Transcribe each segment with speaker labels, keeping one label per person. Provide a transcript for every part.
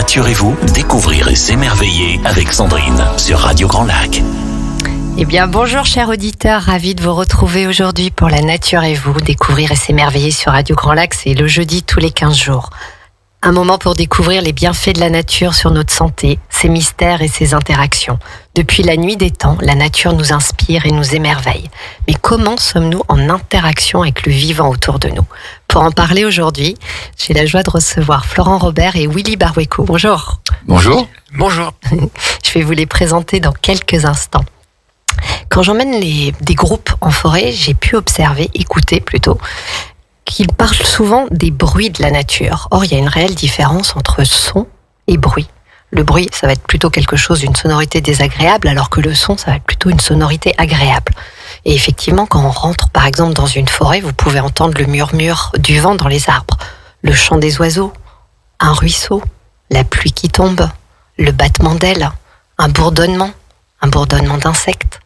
Speaker 1: nature et vous, découvrir et s'émerveiller avec Sandrine sur Radio Grand Lac.
Speaker 2: Eh bien, bonjour chers auditeurs, ravi de vous retrouver aujourd'hui pour La Nature et vous, découvrir et s'émerveiller sur Radio Grand Lac, c'est le jeudi tous les 15 jours. Un moment pour découvrir les bienfaits de la nature sur notre santé, ses mystères et ses interactions. Depuis la nuit des temps, la nature nous inspire et nous émerveille. Mais comment sommes-nous en interaction avec le vivant autour de nous ? Pour en parler aujourd'hui, j'ai la joie de recevoir Florent Robert et Willy Baroueko. Bonjour.
Speaker 3: Bonjour.
Speaker 4: Bonjour.
Speaker 2: Je vais vous les présenter dans quelques instants. Quand j'emmène des groupes en forêt, j'ai pu observer, écouter plutôt, qu'ils parlent souvent des bruits de la nature. Or, il y a une réelle différence entre son et bruit. Le bruit, ça va être plutôt quelque chose d'une sonorité désagréable, alors que le son, ça va être plutôt une sonorité agréable. Et effectivement, quand on rentre, par exemple, dans une forêt, vous pouvez entendre le murmure du vent dans les arbres, le chant des oiseaux, un ruisseau, la pluie qui tombe, le battement d'ailes, un bourdonnement d'insectes.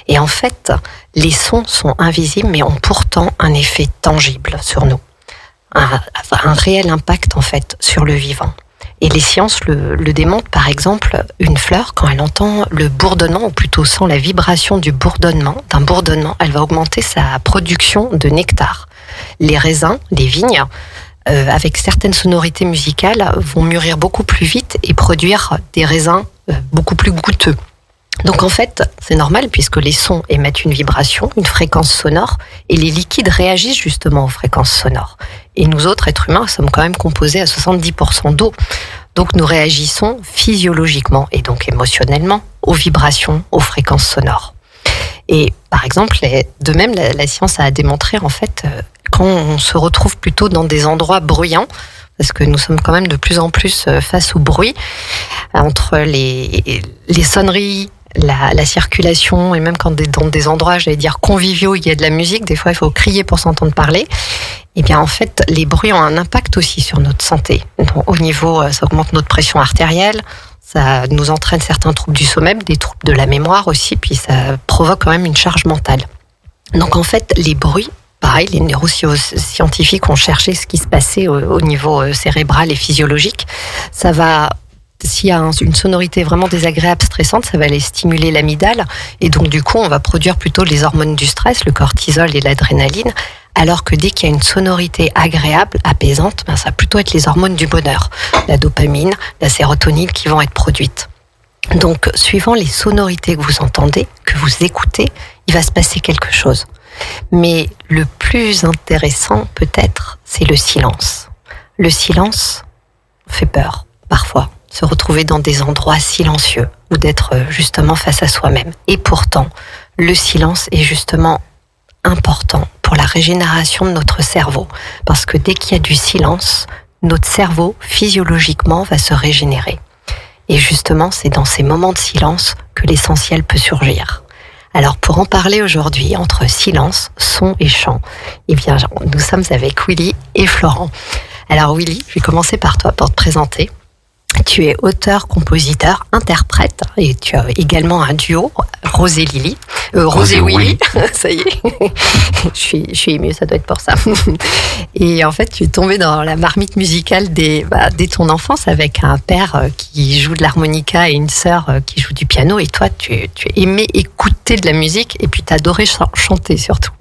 Speaker 2: Et en fait, les sons sont invisibles, mais ont pourtant un effet tangible sur nous. Un réel impact, en fait, sur le vivant. Et les sciences le démontrent. Par exemple, une fleur, quand elle entend le bourdonnement, ou plutôt sent la vibration d'un bourdonnement, elle va augmenter sa production de nectar. Les raisins, les vignes, avec certaines sonorités musicales, vont mûrir beaucoup plus vite et produire des raisins beaucoup plus goûteux. Donc en fait, c'est normal puisque les sons émettent une vibration, une fréquence sonore, et les liquides réagissent justement aux fréquences sonores. Et nous autres êtres humains sommes quand même composés à 70% d'eau. Donc nous réagissons physiologiquement et donc émotionnellement aux vibrations, aux fréquences sonores. Et par exemple, de même, la science a démontré en fait, quand on se retrouve plutôt dans des endroits bruyants, parce que nous sommes quand même de plus en plus face au bruit, entre les sonneries, la circulation, et même quand dans des endroits, j'allais dire conviviaux, il y a de la musique, des fois il faut crier pour s'entendre parler, et bien en fait les bruits ont un impact aussi sur notre santé. Donc, au niveau, ça augmente notre pression artérielle, ça nous entraîne certains troubles du sommeil, des troubles de la mémoire aussi, puis ça provoque quand même une charge mentale. Donc en fait les bruits, pareil, les neuroscientifiques ont cherché ce qui se passait au niveau cérébral et physiologique. Ça va, s'il y a une sonorité vraiment désagréable, stressante, ça va aller stimuler l'amygdale. Et donc, du coup, on va produire plutôt les hormones du stress, le cortisol et l'adrénaline. Alors que dès qu'il y a une sonorité agréable, apaisante, ça va plutôt être les hormones du bonheur. La dopamine, la sérotonine qui vont être produites. Donc, suivant les sonorités que vous entendez, que vous écoutez, il va se passer quelque chose. Mais le plus intéressant, peut-être, c'est le silence. Le silence fait peur, parfois. Se retrouver dans des endroits silencieux ou d'être justement face à soi-même. Et pourtant, le silence est justement important pour la régénération de notre cerveau. Parce que dès qu'il y a du silence, notre cerveau, physiologiquement, va se régénérer. Et justement, c'est dans ces moments de silence que l'essentiel peut surgir. Alors, pour en parler aujourd'hui, entre silence, son et chant, eh bien, nous sommes avec Willy et Florent. Alors, Willy, je vais commencer par toi pour te présenter. Tu es auteur, compositeur, interprète, et tu as également un duo, Rose et Lily. Rose et Willy, ça y est. je suis émue, ça doit être pour ça. Et en fait, tu es tombé dans la marmite musicale dès ton enfance avec un père qui joue de l'harmonica et une sœur qui joue du piano. Et toi, tu aimais écouter de la musique et puis tu adorais chanter surtout.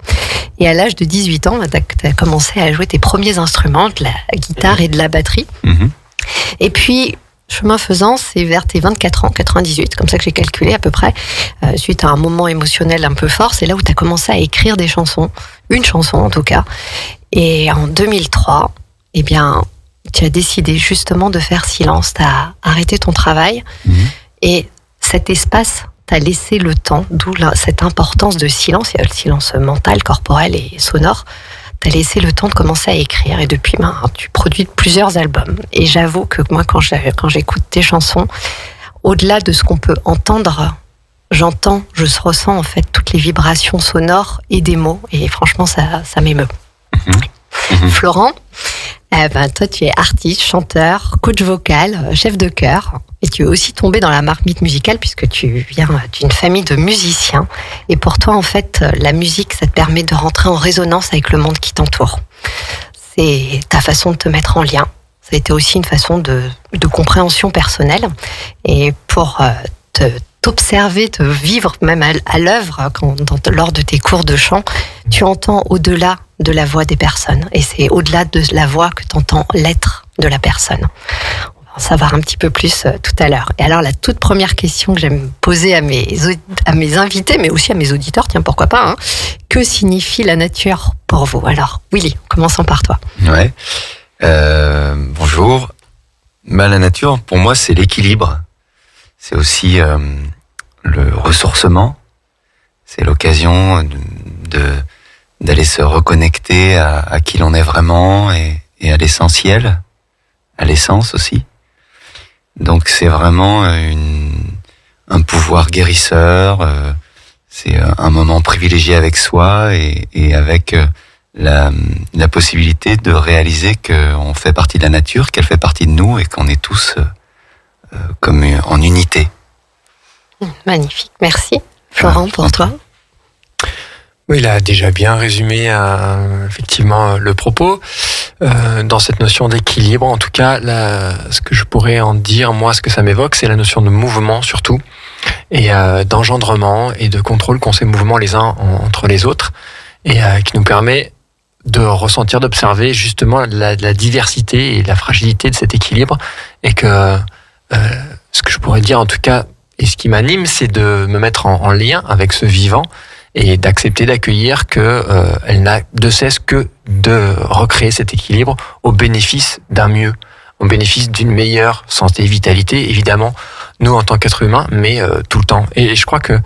Speaker 2: Et à l'âge de 18 ans, tu as commencé à jouer tes premiers instruments, de la guitare et de la batterie. Mm-hmm. Et puis, chemin faisant, c'est vers tes 24 ans, 98, comme ça que j'ai calculé à peu près, suite à un moment émotionnel un peu fort, c'est là où tu as commencé à écrire des chansons, une chanson en tout cas. Et en 2003, eh bien, tu as décidé justement de faire silence, tu as arrêté ton travail, et cet espace t'a laissé le temps, d'où cette importance de silence, il y a le silence mental, corporel et sonore. T'as laissé le temps de commencer à écrire et depuis, tu produis plusieurs albums. Et j'avoue que moi, quand j'écoute tes chansons, au-delà de ce qu'on peut entendre, je ressens en fait toutes les vibrations sonores et des mots. Et franchement, ça m'émeut. Florent, toi, tu es artiste, chanteur, coach vocal, chef de chœur. Et tu es aussi tombé dans la marmite musicale puisque tu viens d'une famille de musiciens. Et pour toi, en fait, la musique, ça te permet de rentrer en résonance avec le monde qui t'entoure. C'est ta façon de te mettre en lien. Ça a été aussi une façon de compréhension personnelle. Et pour t'observer, te vivre même à l'œuvre, lors de tes cours de chant, tu entends au-delà de la voix des personnes. Et c'est au-delà de la voix que tu entends l'être de la personne. On va en savoir un petit peu plus tout à l'heure. Et alors, la toute première question que j'aime poser à mes invités, mais aussi à mes auditeurs, tiens, pourquoi pas, hein, que signifie la nature pour vous? Alors, Willy, commençons par toi.
Speaker 3: Ouais. Bonjour. La nature, pour moi, c'est l'équilibre. C'est aussi le ressourcement. C'est l'occasion d'aller se reconnecter à qui l'on est vraiment et à l'essentiel, à l'essence aussi. Donc c'est vraiment un pouvoir guérisseur. C'est un moment privilégié avec soi et avec la possibilité de réaliser qu'on fait partie de la nature, qu'elle fait partie de nous et qu'on est tous comme en unité.
Speaker 2: Magnifique, merci. Florent, pour toi?
Speaker 4: Oui, il a déjà bien résumé effectivement le propos. Dans cette notion d'équilibre, en tout cas, ce que je pourrais en dire, moi, ce que ça m'évoque, c'est la notion de mouvement surtout, et d'engendrement et de contrôle qu'ont ces mouvements les uns entre les autres, et qui nous permet de ressentir, d'observer justement la diversité et la fragilité de cet équilibre, et que ce que je pourrais dire en tout cas, et ce qui m'anime, c'est de me mettre en lien avec ce vivant et d'accepter, d'accueillir que elle n'a de cesse que de recréer cet équilibre au bénéfice d'un mieux, au bénéfice d'une meilleure santé, vitalité, évidemment, nous en tant qu'êtres humains, mais tout le temps. Et je crois que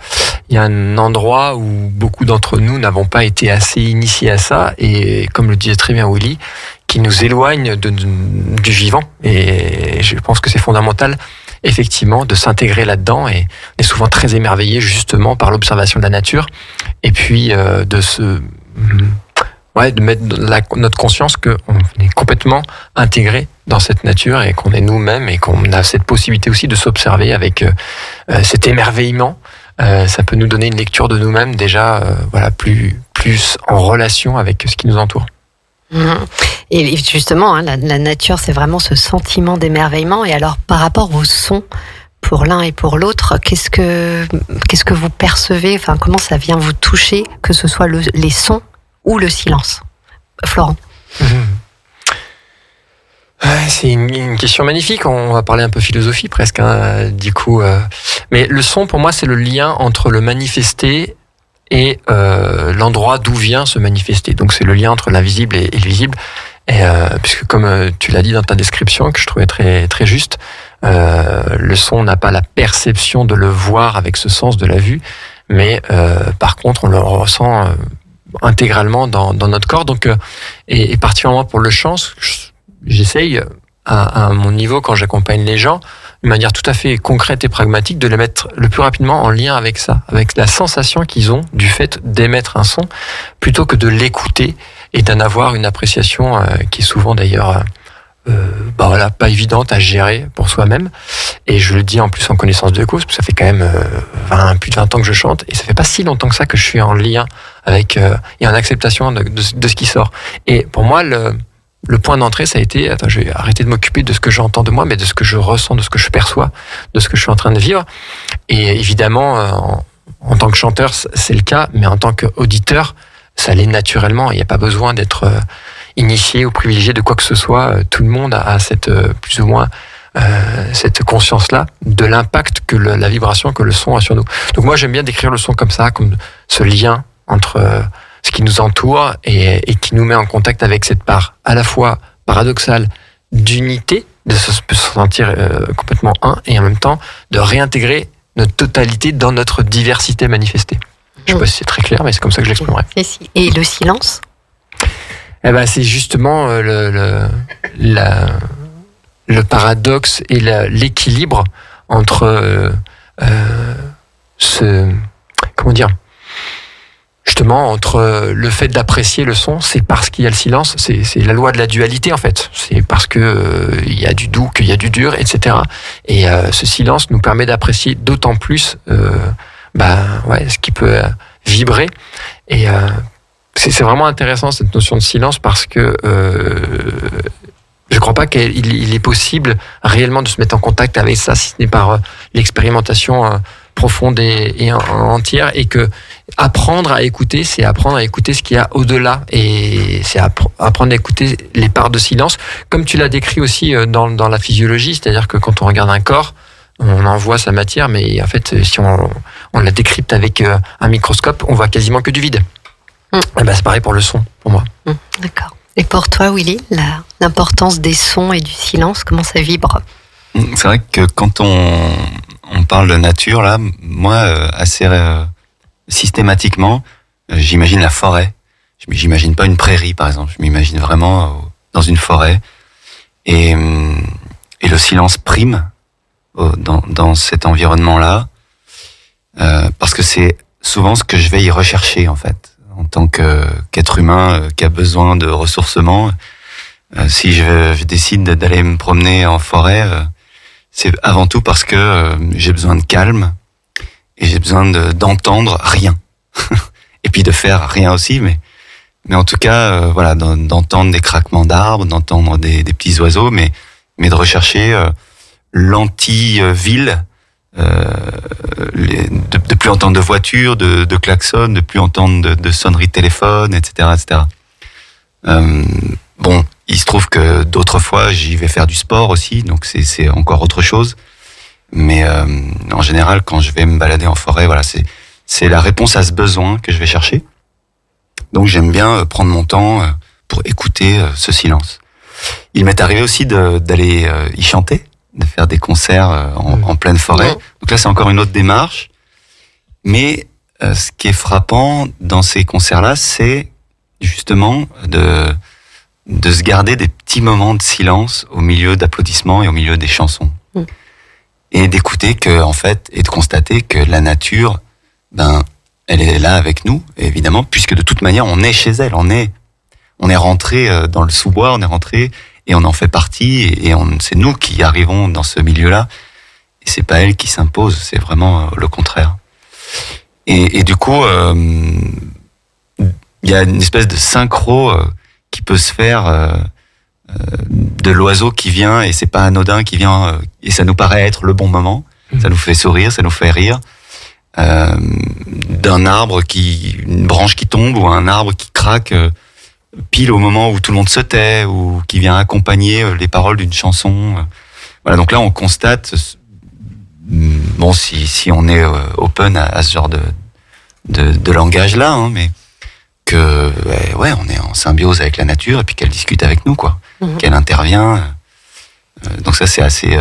Speaker 4: il y a un endroit où beaucoup d'entre nous n'avons pas été assez initiés à ça, et comme le disait très bien Willy, qui nous éloigne du vivant. Et je pense que c'est fondamental, effectivement, de s'intégrer là-dedans, et on est souvent très émerveillé justement par l'observation de la nature, et puis de mettre notre conscience qu'on est complètement intégré dans cette nature et qu'on est nous-mêmes et qu'on a cette possibilité aussi de s'observer avec cet émerveillement. Ça peut nous donner une lecture de nous-mêmes déjà plus en relation avec ce qui nous entoure.
Speaker 2: Et justement, hein, la nature, c'est vraiment ce sentiment d'émerveillement. Et alors, par rapport au son, pour l'un et pour l'autre, qu'est-ce que vous percevez? Enfin, comment ça vient vous toucher, que ce soit les sons ou le silence? Florent.
Speaker 4: C'est une question magnifique. On va parler un peu philosophie presque, hein, du coup. Mais le son, pour moi, c'est le lien entre le manifesté et l'endroit d'où vient se manifester. Donc c'est le lien entre l'invisible et le visible. Et puisque comme tu l'as dit dans ta description, que je trouvais très très juste, le son n'a pas la perception de le voir avec ce sens de la vue, mais par contre on le ressent intégralement dans notre corps. Donc et particulièrement pour le chant, j'essaye à mon niveau, quand j'accompagne les gens, de manière tout à fait concrète et pragmatique, de les mettre le plus rapidement en lien avec ça, avec la sensation qu'ils ont du fait d'émettre un son, plutôt que de l'écouter et d'en avoir une appréciation qui est souvent d'ailleurs pas évidente à gérer pour soi-même. Et je le dis en plus en connaissance de cause, parce que ça fait quand même plus de 20 ans que je chante, et ça fait pas si longtemps que ça que je suis en lien avec et en acceptation de ce qui sort. Et pour moi, le point d'entrée, ça a été, je vais arrêter de m'occuper de ce que j'entends de moi, mais de ce que je ressens, de ce que je perçois, de ce que je suis en train de vivre. Et évidemment, en tant que chanteur, c'est le cas, mais en tant qu'auditeur, ça l'est naturellement. Il n'y a pas besoin d'être initié ou privilégié de quoi que ce soit. Tout le monde a cette, plus ou moins, cette conscience-là de l'impact que la vibration, que le son a sur nous. Donc moi, j'aime bien décrire le son comme ça, comme ce lien entre ce qui nous entoure et qui nous met en contact avec cette part à la fois paradoxale d'unité, de se sentir complètement un, et en même temps de réintégrer notre totalité dans notre diversité manifestée. Je ne sais pas si c'est très clair, mais c'est comme ça que je l'exprimerai.
Speaker 2: Et le silence?
Speaker 4: C'est justement le paradoxe et l'équilibre entre justement, entre le fait d'apprécier le son, c'est parce qu'il y a le silence, c'est la loi de la dualité en fait. C'est parce que il y a du doux qu'il y a du dur, etc. Et ce silence nous permet d'apprécier d'autant plus ce qui peut vibrer. Et c'est vraiment intéressant cette notion de silence, parce que Je ne crois pas qu'il est possible réellement de se mettre en contact avec ça, si ce n'est par l'expérimentation profonde et entière, et que apprendre à écouter, c'est apprendre à écouter ce qu'il y a au-delà, et c'est apprendre à écouter les parts de silence, comme tu l'as décrit aussi dans la physiologie, c'est-à-dire que quand on regarde un corps, on en voit sa matière, mais en fait, si on la décrypte avec un microscope, on voit quasiment que du vide. Et ben, c'est pareil pour le son, pour moi.
Speaker 2: D'accord. Et pour toi, Willy, l'importance des sons et du silence, comment ça vibre?
Speaker 3: C'est vrai que quand on parle de nature, là, moi, assez systématiquement, j'imagine la forêt. J'imagine pas une prairie, par exemple. Je m'imagine vraiment dans une forêt. Et le silence prime dans cet environnement-là, parce que c'est souvent ce que je vais y rechercher, en fait. En tant qu'être humain qui a besoin de ressourcement, si je décide d'aller me promener en forêt, c'est avant tout parce que j'ai besoin de calme et j'ai besoin d'entendre rien. Et puis de faire rien aussi, mais en tout cas, voilà, d'entendre des craquements d'arbres, d'entendre des petits oiseaux, mais de rechercher l'anti-ville, de plus entendre de voitures, de klaxons, de plus entendre de sonneries de téléphone, etc., etc. Bon, il se trouve que d'autres fois, j'y vais faire du sport aussi, donc c'est encore autre chose. Mais en général, quand je vais me balader en forêt, voilà, c'est la réponse à ce besoin que je vais chercher. Donc j'aime bien prendre mon temps pour écouter ce silence. Il m'est arrivé aussi d'aller y chanter, de faire des concerts en pleine forêt. Donc là, c'est encore une autre démarche. Mais ce qui est frappant dans ces concerts-là, c'est justement de se garder des petits moments de silence au milieu d'applaudissements et au milieu des chansons. Et d'écouter en fait, et de constater que la nature, elle est là avec nous, évidemment, puisque de toute manière, on est chez elle, on est rentré dans le sous-bois, on est rentré et on en fait partie, et c'est nous qui arrivons dans ce milieu-là, et c'est pas elle qui s'impose, c'est vraiment le contraire. Et du coup, il y a une espèce de synchro qui peut se faire de l'oiseau qui vient, et c'est pas anodin, qui vient, et ça nous paraît être le bon moment, ça nous fait sourire, ça nous fait rire, d'un arbre une branche qui tombe, ou un arbre qui craque pile au moment où tout le monde se tait, ou qui vient accompagner les paroles d'une chanson. Voilà, donc là on constate, bon, si on est open à ce genre de langage-là, hein, mais que ouais, on est en symbiose avec la nature, et puis qu'elle discute avec nous, quoi, qu'elle intervient. Donc ça, c'est assez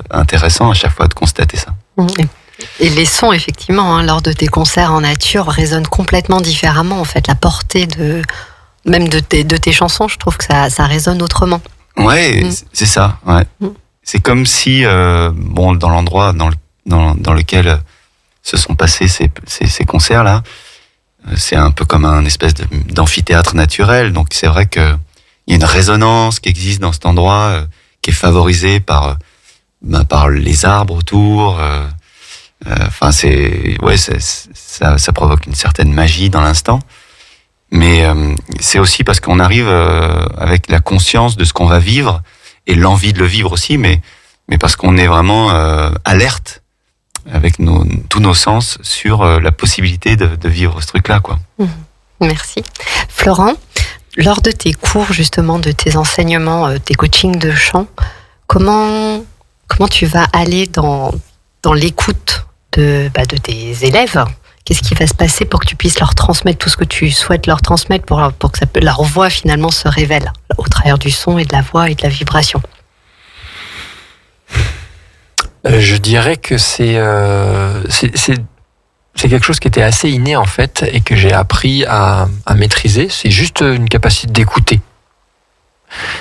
Speaker 3: intéressant à chaque fois de constater ça.
Speaker 2: Et les sons, effectivement, lors de tes concerts en nature, résonnent complètement différemment. En fait, la portée même de tes chansons, je trouve que ça résonne autrement.
Speaker 3: Ouais, c'est ça. Ouais. C'est comme si, bon, dans l'endroit dans lequel se sont passés ces concerts-là, c'est un peu comme un espèce d'amphithéâtre naturel. Donc c'est vrai que il y a une résonance qui existe dans cet endroit, qui est favorisée par les arbres autour. Enfin, ça provoque une certaine magie dans l'instant. Mais c'est aussi parce qu'on arrive avec la conscience de ce qu'on va vivre, et l'envie de le vivre aussi, mais parce qu'on est vraiment alerte avec tous nos sens sur la possibilité de vivre ce truc-là, quoi.
Speaker 2: Merci. Florent, lors de tes cours, justement, de tes enseignements, tes coachings de chant, comment tu vas aller dans l'écoute de tes élèves? Qu'est-ce qui va se passer pour que tu puisses leur transmettre tout ce que tu souhaites leur transmettre, pour que leur voix finalement se révèle au travers du son et de la voix et de la vibration?
Speaker 4: Je dirais que c'est quelque chose qui était assez inné, en fait, et que j'ai appris à maîtriser. C'est juste une capacité d'écouter.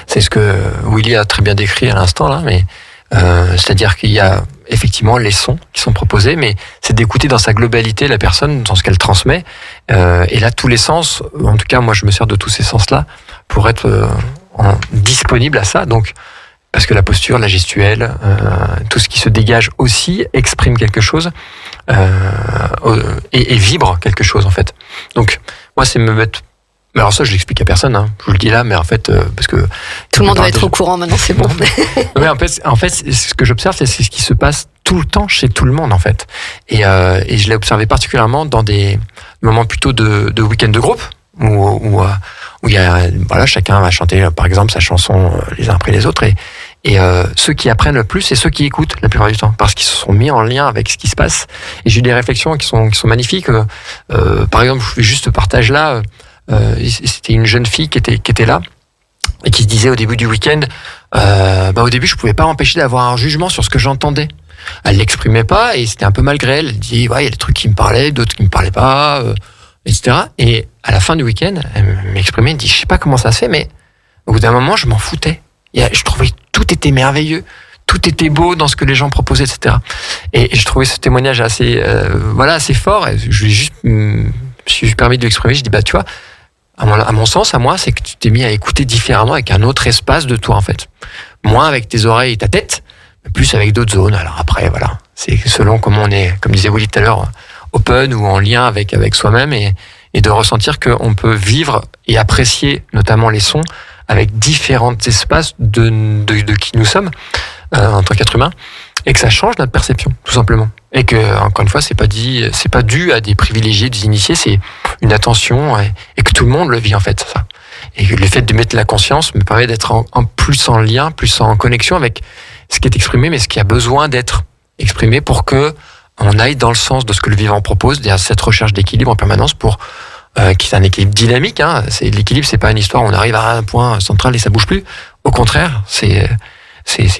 Speaker 4: C'est ce que Willy a très bien décrit à l'instant là, mais c'est-à-dire qu'il y a effectivement les sons qui sont proposés, mais c'est d'écouter dans sa globalité la personne, dans ce qu'elle transmet. Et là, tous les sens, en tout cas, moi, je me sers de tous ces sens-là pour être disponible à ça. Donc, parce que la posture, la gestuelle, tout ce qui se dégage aussi exprime quelque chose et vibre quelque chose, en fait. Donc, moi, c'est me mettre Mais alors ça, je l'explique à personne. Je vous le dis là, mais en fait, parce que
Speaker 2: tout le monde doit être au courant maintenant, c'est bon.
Speaker 4: Oui, en fait, ce que j'observe, c'est ce qui se passe tout le temps chez tout le monde, en fait. Et je l'ai observé particulièrement dans des moments plutôt de week-end de groupe, où il y a, voilà, chacun va chanter, par exemple, sa chanson les uns après les autres, et ceux qui apprennent le plus, c'est ceux qui écoutent la plupart du temps, parce qu'ils se sont mis en lien avec ce qui se passe. Et j'ai eu des réflexions qui sont magnifiques. Par exemple, je fais juste ce partage là. C'était une jeune fille qui était là et qui se disait au début du week-end, au début je pouvais pas m'empêcher d'avoir un jugement sur ce que j'entendais. Elle l'exprimait pas et c'était un peu malgré elle. Elle dit il y a des trucs qui me parlaient, d'autres qui me parlaient pas, etc. Et à la fin du week-end, elle m'exprimait, elle dit je sais pas comment ça se fait, mais au bout d'un moment je m'en foutais. Je trouvais que tout était merveilleux, tout était beau dans ce que les gens proposaient, etc. Et je trouvais ce témoignage assez fort. Et je lui ai juste me suis permis de l'exprimer. Je dis tu vois. À mon sens, à moi, c'est que tu t'es mis à écouter différemment avec un autre espace de toi, en fait. Moins avec tes oreilles et ta tête, mais plus avec d'autres zones. Alors après, voilà, c'est selon comment on est, comme disait Willy tout à l'heure, open ou en lien avec soi-même et de ressentir qu'on peut vivre et apprécier notamment les sons avec différents espaces de qui nous sommes en tant qu'être humain et que ça change notre perception, tout simplement. Et que, encore une fois, c'est pas dû à des privilégiés, des initiés, c'est une attention et que tout le monde le vit, en fait, ça. Et que le fait de mettre la conscience me permet d'être en plus en lien, plus en connexion avec ce qui est exprimé, mais ce qui a besoin d'être exprimé pour que on aille dans le sens de ce que le vivant propose, derrière cette recherche d'équilibre en permanence pour, qui est un équilibre dynamique, L'équilibre, c'est pas une histoire où on arrive à un point central et ça bouge plus. Au contraire, c'est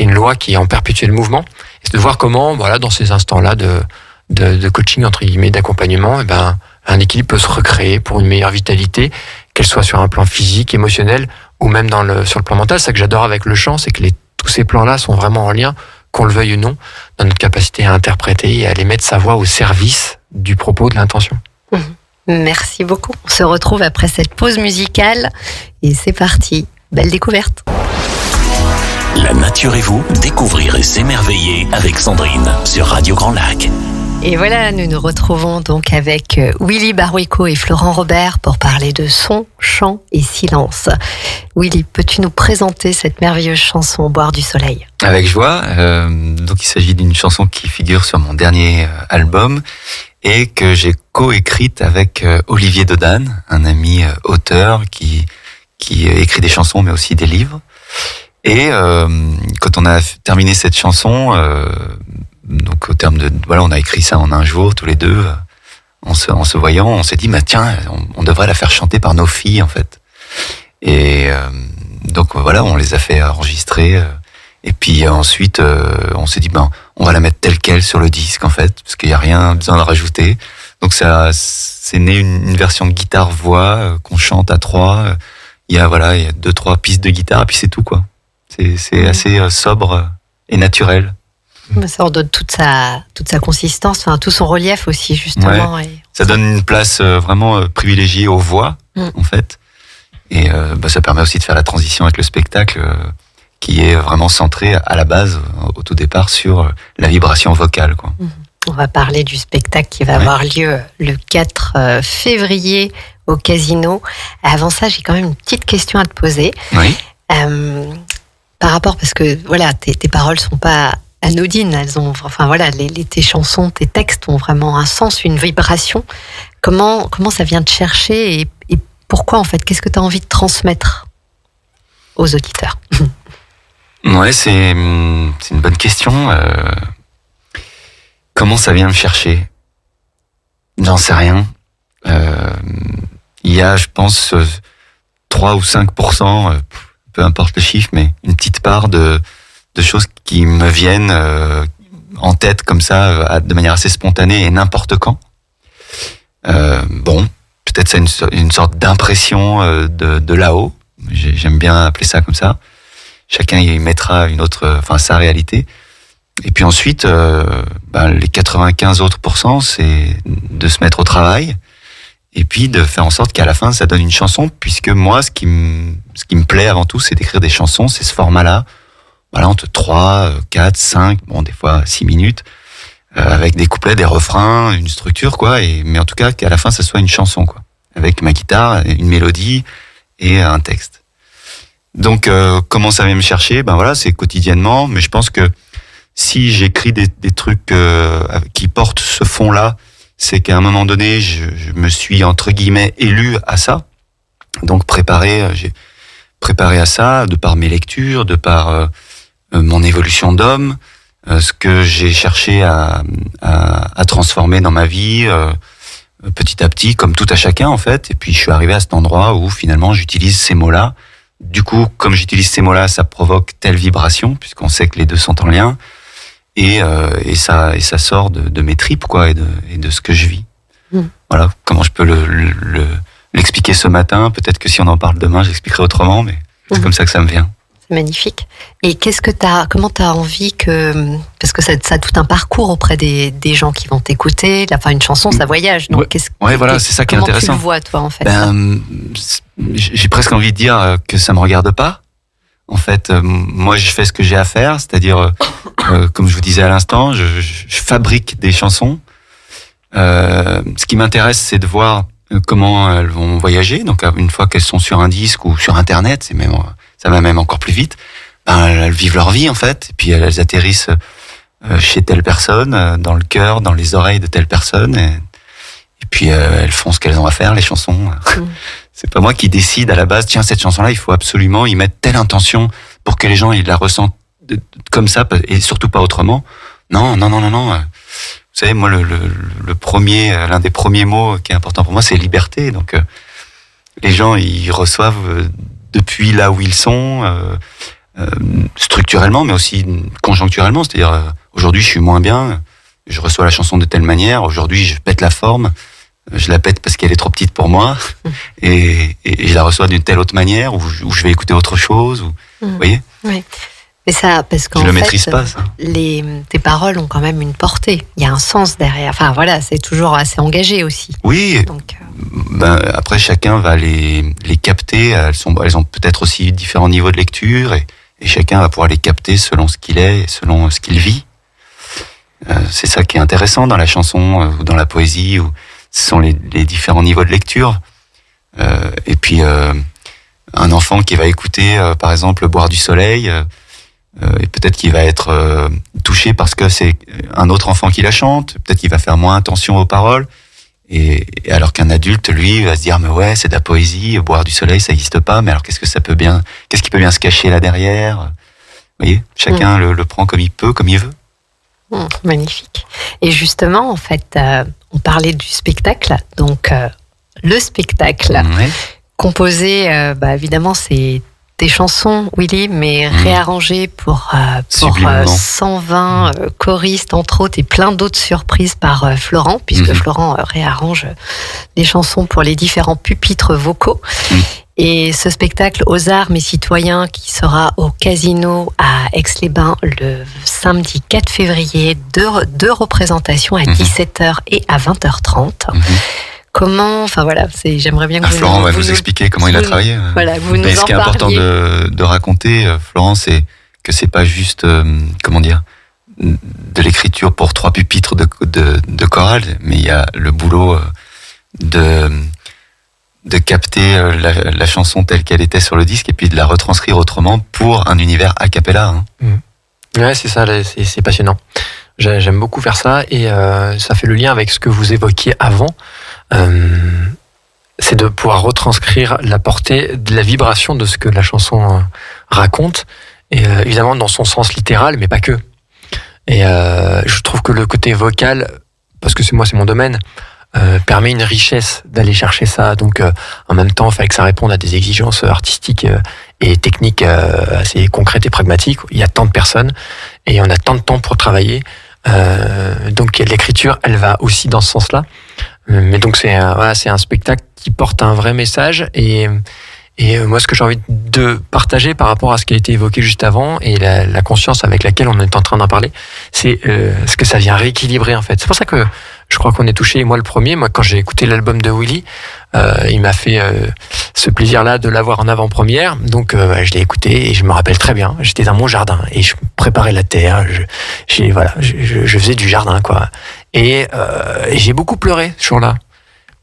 Speaker 4: une loi qui est en perpétuel mouvement. Et c'est de voir comment, voilà, dans ces instants-là de coaching, entre guillemets, d'accompagnement, un équilibre peut se recréer pour une meilleure vitalité, qu'elle soit sur un plan physique, émotionnel, ou même sur le plan mental. C'est ça que j'adore avec le chant, c'est que tous ces plans-là sont vraiment en lien, qu'on le veuille ou non, dans notre capacité à interpréter et à aller mettre sa voix au service du propos, de l'intention.
Speaker 2: Merci beaucoup. On se retrouve après cette pause musicale et c'est parti. Belle découverte.
Speaker 1: La nature et vous, découvrir et s'émerveiller avec Sandrine sur Radio Grand Lac.
Speaker 2: Et voilà, nous nous retrouvons donc avec Willy Barouico et Florent Robert pour parler de son, chant et silence. Willy, peux-tu nous présenter cette merveilleuse chanson Boire du soleil ?
Speaker 3: Avec joie. Donc il s'agit d'une chanson qui figure sur mon dernier album et que j'ai coécrite avec Olivier Dodane, un ami auteur qui écrit des chansons mais aussi des livres. Et quand on a terminé cette chanson, donc au terme de on a écrit ça en un jour tous les deux, en se voyant, on s'est dit tiens, on devrait la faire chanter par nos filles en fait. Et donc voilà, on les a fait enregistrer. Et puis ensuite, on s'est dit on va la mettre telle quelle sur le disque en fait, parce qu'il y a rien besoin de rajouter. Donc c'est né une version guitare-voix qu'on chante à trois. Il y a 2-3 pistes de guitare et puis c'est tout quoi. C'est assez sobre et naturel.
Speaker 2: Ça redonne toute sa consistance, tout son relief aussi justement.
Speaker 3: Ouais. Ça donne une place vraiment privilégiée aux voix en fait. Et ça permet aussi de faire la transition avec le spectacle qui est vraiment centré à la base, au tout départ, sur la vibration vocale, quoi.
Speaker 2: On va parler du spectacle qui va avoir lieu le 4 février au Casino. Avant ça, j'ai quand même une petite question à te poser.
Speaker 3: Oui.
Speaker 2: Par rapport, parce que tes paroles sont pas anodines, elles ont, tes chansons, tes textes ont vraiment un sens, une vibration. Comment ça vient te chercher et pourquoi en fait, qu'est-ce que tu as envie de transmettre aux auditeurs?
Speaker 3: Ouais, c'est une bonne question. Comment ça vient me chercher? J'en sais rien. Il y a, je pense, 3 ou 5%, peu importe le chiffre, mais une petite part de choses qui me viennent en tête comme ça, de manière assez spontanée et n'importe quand. Peut-être c'est une sorte d'impression de là-haut. J'aime bien appeler ça comme ça. Chacun y mettra sa réalité. Et puis ensuite, les 95 autres %, c'est de se mettre au travail et puis de faire en sorte qu'à la fin, ça donne une chanson, puisque moi, ce qui me plaît avant tout, c'est d'écrire des chansons, c'est ce format-là, entre 3, 4, 5, des fois 6 minutes, avec des couplets, des refrains, une structure, quoi, mais en tout cas, qu'à la fin, ça soit une chanson, quoi, avec ma guitare, une mélodie et un texte. Donc, comment ça vient me chercher? Ben voilà, c'est quotidiennement, mais je pense que si j'écris des trucs qui portent ce fond-là, c'est qu'à un moment donné, je me suis, entre guillemets, élu à ça. Donc, j'ai préparé à ça, de par mes lectures, de par mon évolution d'homme, ce que j'ai cherché à transformer dans ma vie, petit à petit, comme tout à chacun, en fait. Et puis, je suis arrivé à cet endroit où, finalement, j'utilise ces mots-là. Du coup, comme j'utilise ces mots-là, ça provoque telle vibration, puisqu'on sait que les deux sont en lien. Et ça sort de mes tripes, quoi, et de ce que je vis. Voilà, comment je peux l'expliquer ce matin. Peut-être que si on en parle demain, j'expliquerai autrement, mais c'est comme ça que ça me vient.
Speaker 2: C'est magnifique. Et comment t'as envie parce que ça a tout un parcours auprès des gens qui vont t'écouter. Enfin, une chanson, ça voyage. Donc,
Speaker 3: voilà, c'est ça qui est intéressant.
Speaker 2: Comment tu le vois, toi, en fait?
Speaker 3: J'ai presque envie de dire que ça me regarde pas. En fait, moi, je fais ce que j'ai à faire, c'est-à-dire, comme je vous disais à l'instant, je fabrique des chansons. Ce qui m'intéresse, c'est de voir comment elles vont voyager. Donc, une fois qu'elles sont sur un disque ou sur Internet, ça va même encore plus vite. Elles vivent leur vie, en fait, et puis elles atterrissent chez telle personne, dans le cœur, dans les oreilles de telle personne, et puis elles font ce qu'elles ont à faire, les chansons. C'est pas moi qui décide à la base, tiens, cette chanson-là, il faut absolument y mettre telle intention pour que les gens ils la ressentent comme ça, et surtout pas autrement. Non. Vous savez, moi, l'un des premiers mots qui est important pour moi, c'est liberté. Donc, les gens, ils reçoivent depuis là où ils sont, structurellement, mais aussi conjoncturellement. C'est-à-dire, aujourd'hui, je suis moins bien, je reçois la chanson de telle manière. Aujourd'hui, je pète la forme. Je la pète parce qu'elle est trop petite pour moi, et je la reçois d'une telle autre manière, où je vais écouter autre chose. Vous voyez?
Speaker 2: Oui. Mais ça, parce qu'en
Speaker 3: je le
Speaker 2: fait,
Speaker 3: maîtrise pas, ça.
Speaker 2: Tes paroles ont quand même une portée. Il y a un sens derrière. Enfin voilà, c'est toujours assez engagé aussi.
Speaker 3: Oui. Donc, après, chacun va les capter. Elles ont peut-être aussi différents niveaux de lecture, et chacun va pouvoir les capter selon ce qu'il est, et selon ce qu'il vit. C'est ça qui est intéressant dans la chanson ou dans la poésie, où ce sont les différents niveaux de lecture. Et puis, un enfant qui va écouter, par exemple, Boire du soleil, et peut-être qu'il va être touché parce que c'est un autre enfant qui la chante. Peut-être qu'il va faire moins attention aux paroles. Et alors qu'un adulte, lui, va se dire, mais ouais, c'est de la poésie, Boire du soleil, ça n'existe pas. Mais alors, qu'est-ce qui peut bien se cacher là derrière? Vous voyez, chacun le prend comme il peut, comme il veut.
Speaker 2: Magnifique. Et justement, en fait, on parlait du spectacle. Donc, le spectacle composé, évidemment, c'est des chansons, Willy, mais réarrangées pour 120 choristes, entre autres, et plein d'autres surprises par Florent, puisque Florent réarrange les chansons pour les différents pupitres vocaux. Et ce spectacle aux arts mais citoyens qui sera au Casino à Aix-les-Bains le samedi 4 février, deux représentations à 17h et à 20h30. Comment, j'aimerais bien que
Speaker 3: Florent va vous expliquer comment il a travaillé.
Speaker 2: Voilà, vous nous en parliez.
Speaker 3: Ce qui est important de raconter, Florent, c'est que c'est pas juste, de l'écriture pour 3 pupitres de chorale, mais il y a le boulot de capter la chanson telle qu'elle était sur le disque, et puis de la retranscrire autrement pour un univers a cappella.
Speaker 4: Ouais, c'est ça, c'est passionnant. J'aime beaucoup faire ça, et ça fait le lien avec ce que vous évoquiez avant. C'est de pouvoir retranscrire la portée de la vibration de ce que la chanson raconte, et évidemment dans son sens littéral, mais pas que. Et je trouve que le côté vocal, parce que c'est mon domaine, permet une richesse d'aller chercher ça. Donc en même temps, il fallait que ça réponde à des exigences artistiques et techniques assez concrètes et pragmatiques. Il y a tant de personnes et on a tant de temps pour travailler. Donc l'écriture, elle va aussi dans ce sens-là. Mais donc c'est un spectacle qui porte un vrai message, et moi ce que j'ai envie de partager par rapport à ce qui a été évoqué juste avant et la conscience avec laquelle on est en train d'en parler, c'est ce que ça vient rééquilibrer en fait. C'est pour ça que je crois qu'on est touché, moi le premier, quand j'ai écouté l'album de Willy, il m'a fait ce plaisir-là de l'avoir en avant-première, donc je l'ai écouté et je me rappelle très bien, j'étais dans mon jardin et je préparais la terre, je faisais du jardin quoi, et j'ai beaucoup pleuré ce jour-là,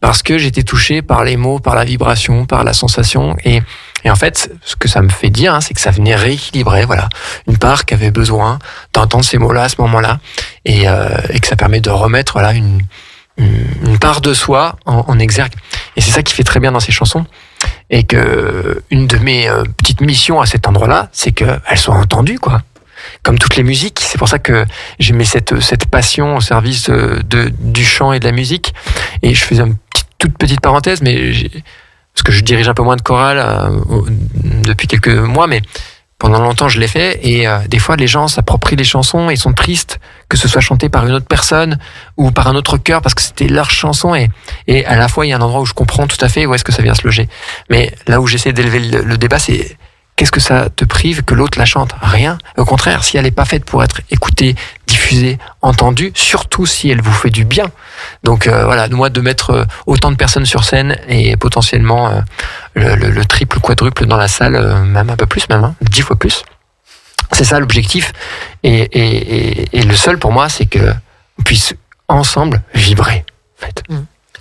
Speaker 4: parce que j'étais touché par les mots, par la vibration, par la sensation. Et en fait, ce que ça me fait dire, c'est que ça venait rééquilibrer, voilà, une part qui avait besoin d'entendre ces mots-là à ce moment-là, et que ça permet de remettre, voilà, une part de soi en exergue. Et c'est ça qui fait très bien dans ces chansons. Et que une de mes petites missions à cet endroit-là, c'est qu'elles soient entendues, quoi. Comme toutes les musiques, c'est pour ça que j'ai mis cette passion au service du chant et de la musique. Et je faisais une toute petite parenthèse, mais parce que je dirige un peu moins de chorale depuis quelques mois, mais pendant longtemps je l'ai fait. Et des fois, les gens s'approprient les chansons et sont tristes que ce soit chanté par une autre personne ou par un autre chœur parce que c'était leur chanson. Et à la fois, il y a un endroit où je comprends tout à fait où est-ce que ça vient se loger. Mais là où j'essaie d'élever le débat, c'est qu'est-ce que ça te prive que l'autre la chante? Rien. Au contraire, si elle n'est pas faite pour être écoutée, diffusée, entendue, surtout si elle vous fait du bien. Donc voilà, moi de mettre autant de personnes sur scène et potentiellement le triple, quadruple dans la salle, même un peu plus, même 10 fois plus. C'est ça l'objectif. Et le seul pour moi, c'est que on puisse ensemble vibrer. En fait.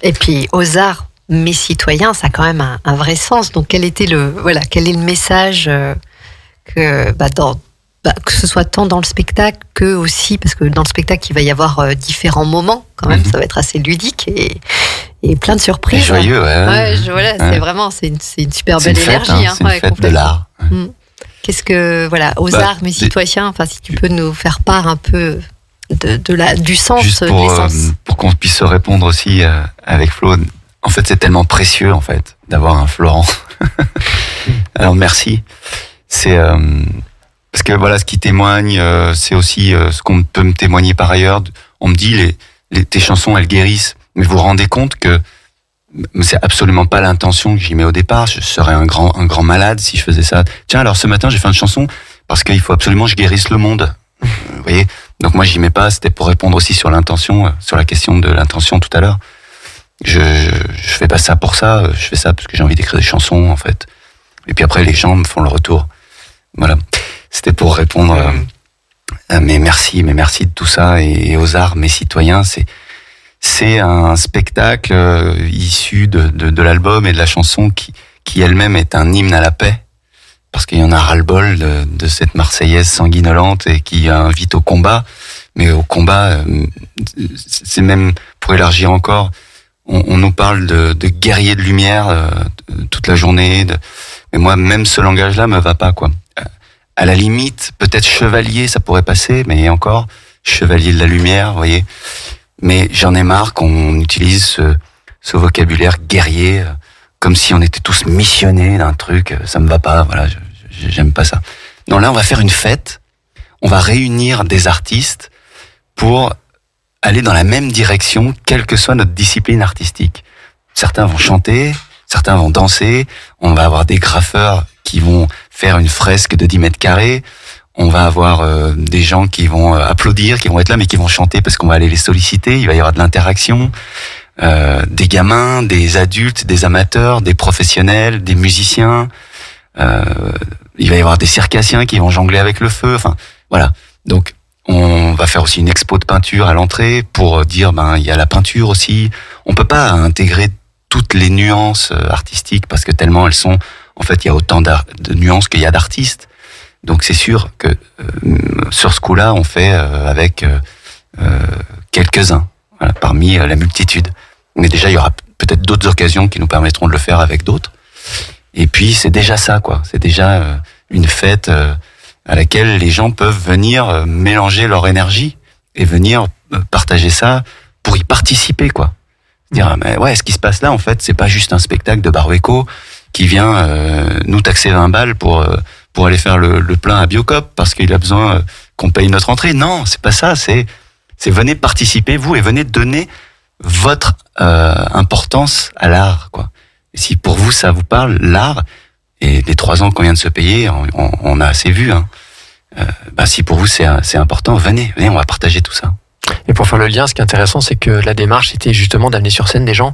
Speaker 2: Et puis aux arts, mes citoyens, ça a quand même un vrai sens. Donc quel est le message que ce soit tant dans le spectacle que aussi, parce que dans le spectacle il va y avoir différents moments quand même, ça va être assez ludique et plein de surprises.
Speaker 3: Et joyeux,
Speaker 2: c'est vraiment c'est une super belle énergie.
Speaker 3: C'est une fête de l'art.
Speaker 2: Qu'est-ce que aux arts, mes citoyens, enfin si tu peux nous faire part un peu du sens,
Speaker 3: juste
Speaker 2: de l'essence.
Speaker 3: Pour qu'on puisse se répondre aussi avec Flo. En fait, c'est tellement précieux en fait d'avoir un Florent. Alors merci. C'est parce que voilà, ce qui témoigne, c'est aussi ce qu'on peut me témoigner par ailleurs. On me dit tes chansons, elles guérissent. Mais vous vous rendez compte que c'est absolument pas l'intention que j'y mets au départ. Je serais un grand malade si je faisais ça. Tiens, alors ce matin, j'ai fait une chanson parce qu'il faut absolument que je guérisse le monde. Vous voyez. Donc moi, j'y mets pas. C'était pour répondre aussi sur l'intention, sur la question de l'intention tout à l'heure. Je fais pas ça pour ça. Je fais ça parce que j'ai envie d'écrire des chansons en fait. Et puis après, les gens me font le retour. Voilà. C'était pour répondre. Mais merci de tout ça et aux arts, mes citoyens. C'est un spectacle issu de l'album et de la chanson qui elle-même est un hymne à la paix, parce qu'il y en a ras-le-bol de cette Marseillaise sanguinolente et qui invite au combat. Mais au combat, c'est même, pour élargir encore, on nous parle de guerriers de lumière toute la journée. Mais moi, même ce langage-là me va pas, quoi. À la limite, peut-être chevalier, ça pourrait passer, mais encore, chevalier de la lumière, vous voyez. Mais j'en ai marre qu'on utilise ce vocabulaire guerrier, comme si on était tous missionnés d'un truc. Ça me va pas, voilà, j'aime pas ça. Non, là, on va faire une fête. On va réunir des artistes pour aller dans la même direction, quelle que soit notre discipline artistique. Certains vont chanter, certains vont danser. On va avoir des graffeurs qui vont faire une fresque de 10 mètres carrés. On va avoir des gens qui vont applaudir, qui vont être là, mais qui vont chanter parce qu'on va aller les solliciter. Il va y avoir de l'interaction. Des gamins, des adultes, des amateurs, des professionnels, des musiciens. Il va y avoir des circassiens qui vont jongler avec le feu. Enfin, voilà. Donc, on va faire aussi une expo de peinture à l'entrée pour dire, il y a la peinture aussi. On peut pas intégrer toutes les nuances artistiques parce que tellement elles sont... En fait, il y a autant de nuances qu'il y a d'artistes. Donc c'est sûr que sur ce coup-là, on fait avec quelques-uns, voilà, parmi la multitude. Mais déjà, il y aura peut-être d'autres occasions qui nous permettront de le faire avec d'autres. Et puis, c'est déjà ça, quoi. C'est déjà une fête à laquelle les gens peuvent venir mélanger leur énergie et venir partager ça pour y participer, quoi. Dire, mais ouais, ce qui se passe là, en fait, c'est pas juste un spectacle de Barueco qui vient nous taxer 20 balles pour aller faire le plein à Biocop parce qu'il a besoin qu'on paye notre entrée. Non, c'est pas ça. C'est venez participer, vous, et venez donner votre importance à l'art, quoi. Et si pour vous, ça vous parle, l'art, et les 3 ans qu'on vient de se payer, on a assez vu, hein. Si pour vous, c'est important, venez, on va partager tout ça.
Speaker 4: Et pour faire le lien, ce qui est intéressant, c'est que la démarche, c'était justement d'amener sur scène des gens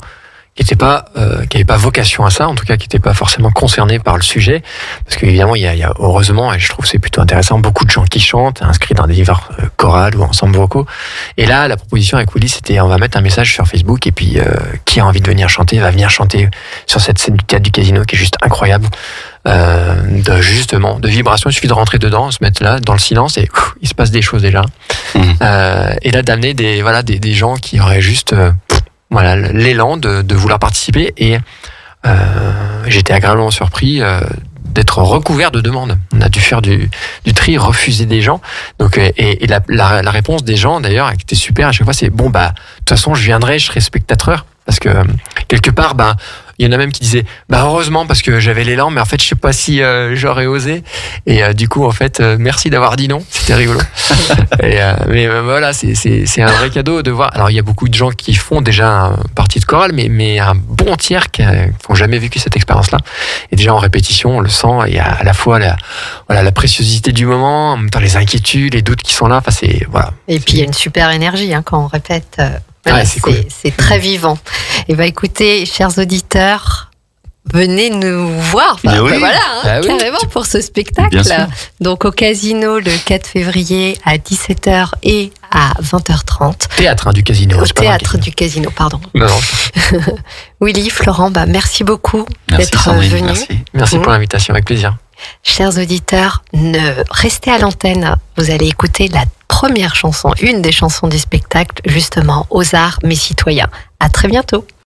Speaker 4: qui n'avaient pas vocation à ça, en tout cas qui n'étaient pas forcément concernés par le sujet, parce qu'évidemment il y a heureusement, et je trouve que c'est plutôt intéressant, beaucoup de gens qui chantent, inscrits dans des divers chorale ou ensemble vocaux. Et là, la proposition avec Willy, c'était on va mettre un message sur Facebook et puis qui a envie de venir chanter va venir chanter sur cette scène du théâtre du Casino qui est juste incroyable. De vibration, il suffit de rentrer dedans, se mettre là dans le silence et il se passe des choses déjà. Et là d'amener des gens qui auraient juste l'élan de vouloir participer et j'étais agréablement surpris d'être recouvert de demandes. On a dû faire du tri, refuser des gens. Donc et la réponse des gens d'ailleurs qui était super à chaque fois, c'est bon de toute façon je viendrai, je serai spectateur parce que quelque part il y en a même qui disaient heureusement parce que j'avais l'élan, mais en fait je sais pas si j'aurais osé. Et du coup en fait merci d'avoir dit non, c'était rigolo. Mais voilà, c'est un vrai cadeau de voir. Alors il y a beaucoup de gens qui font déjà partie de chorale, mais un bon tiers qui n'ont jamais vécu cette expérience-là. Et déjà en répétition, on le sent. Il y a à la fois la préciosité du moment, en même temps les inquiétudes, les doutes qui sont là. Enfin
Speaker 2: Et puis il y a une super énergie quand on répète.
Speaker 4: C'est cool.
Speaker 2: C'est très vivant. Et écoutez, chers auditeurs, venez nous voir. Carrément pour ce spectacle. Donc au Casino le 4 février à 17h et à 20h30.
Speaker 4: Théâtre du Casino.
Speaker 2: Au théâtre du Casino, pardon.
Speaker 4: Non.
Speaker 2: Willy, Florent, merci beaucoup d'être venus.
Speaker 4: Merci pour l'invitation, avec plaisir.
Speaker 2: Chers auditeurs, restez à l'antenne. Vous allez écouter la première chanson, une des chansons du spectacle, justement, Aux Arts, mes citoyens. À très bientôt.